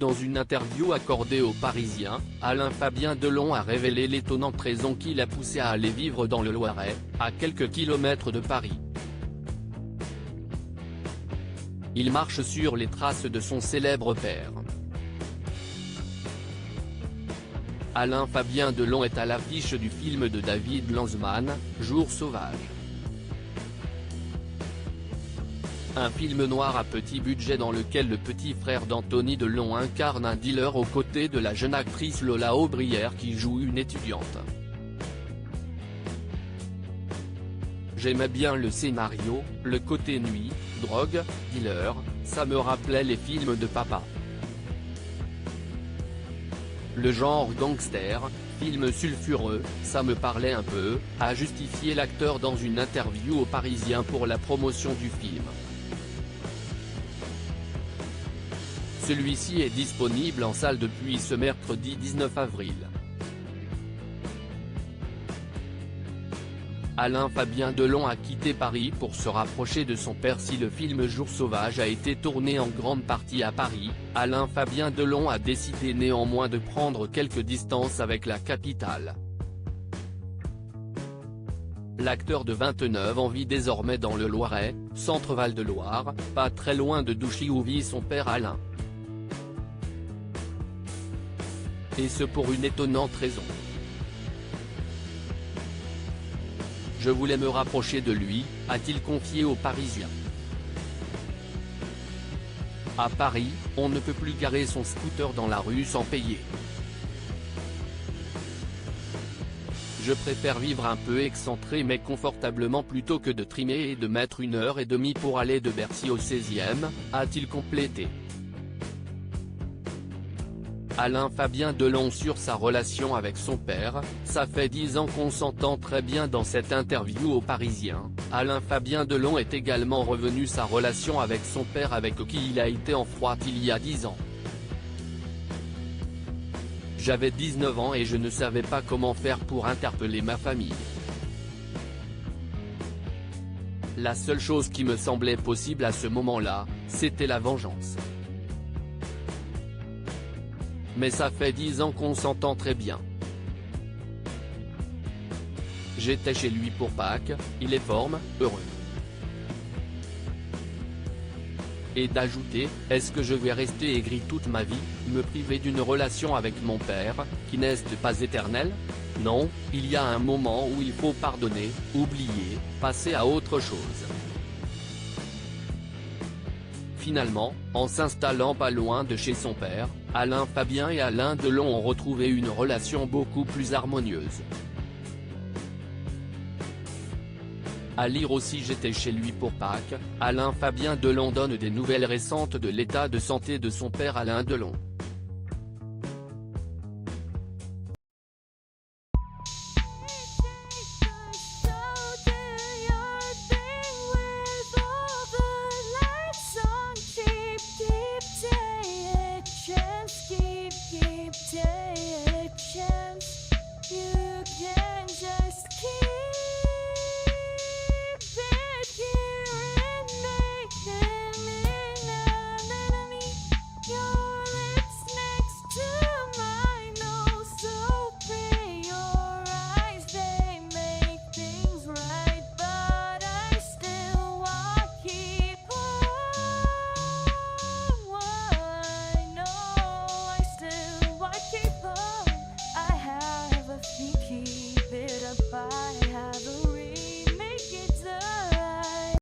Dans une interview accordée aux Parisiens, Alain-Fabien Delon a révélé l'étonnante raison qui l'a poussé à aller vivre dans le Loiret, à quelques kilomètres de Paris. Il marche sur les traces de son célèbre père. Alain-Fabien Delon est à l'affiche du film de David Lanzmann, Jours sauvages. Un film noir à petit budget dans lequel le petit frère d'Anthony Delon incarne un dealer aux côtés de la jeune actrice Lola Aubrière qui joue une étudiante. J'aimais bien le scénario, le côté nuit, drogue, dealer, ça me rappelait les films de papa. Le genre gangster, film sulfureux, ça me parlait un peu, a justifié l'acteur dans une interview aux Parisiens pour la promotion du film. Celui-ci est disponible en salle depuis ce mercredi 19 avril. Alain-Fabien Delon a quitté Paris pour se rapprocher de son père. Si le film Jours sauvages a été tourné en grande partie à Paris, Alain-Fabien Delon a décidé néanmoins de prendre quelques distances avec la capitale. L'acteur de 29 ans vit désormais dans le Loiret, centre Val-de-Loire, pas très loin de Douchy où vit son père Alain. Et ce pour une étonnante raison. Je voulais me rapprocher de lui, a-t-il confié aux Parisiens. À Paris, on ne peut plus garer son scooter dans la rue sans payer. Je préfère vivre un peu excentré mais confortablement plutôt que de trimer et de mettre 1h30 pour aller de Bercy au 16e, a-t-il complété. Alain-Fabien Delon sur sa relation avec son père, ça fait 10 ans qu'on s'entend très bien. Dans cette interview aux Parisiens, Alain-Fabien Delon est également revenu sa relation avec son père avec qui il a été en froid il y a 10 ans. J'avais 19 ans et je ne savais pas comment faire pour interpeller ma famille. La seule chose qui me semblait possible à ce moment-là, c'était la vengeance. Mais ça fait 10 ans qu'on s'entend très bien. J'étais chez lui pour Pâques, il est forme, heureux. Et d'ajouter, est-ce que je vais rester aigri toute ma vie, me priver d'une relation avec mon père, qui n'est pas éternelle? Non, il y a un moment où il faut pardonner, oublier, passer à autre chose. Finalement, en s'installant pas loin de chez son père, Alain-Fabien et Alain Delon ont retrouvé une relation beaucoup plus harmonieuse. À lire aussi j'étais chez lui pour Pâques, Alain-Fabien Delon donne des nouvelles récentes de l'état de santé de son père Alain Delon.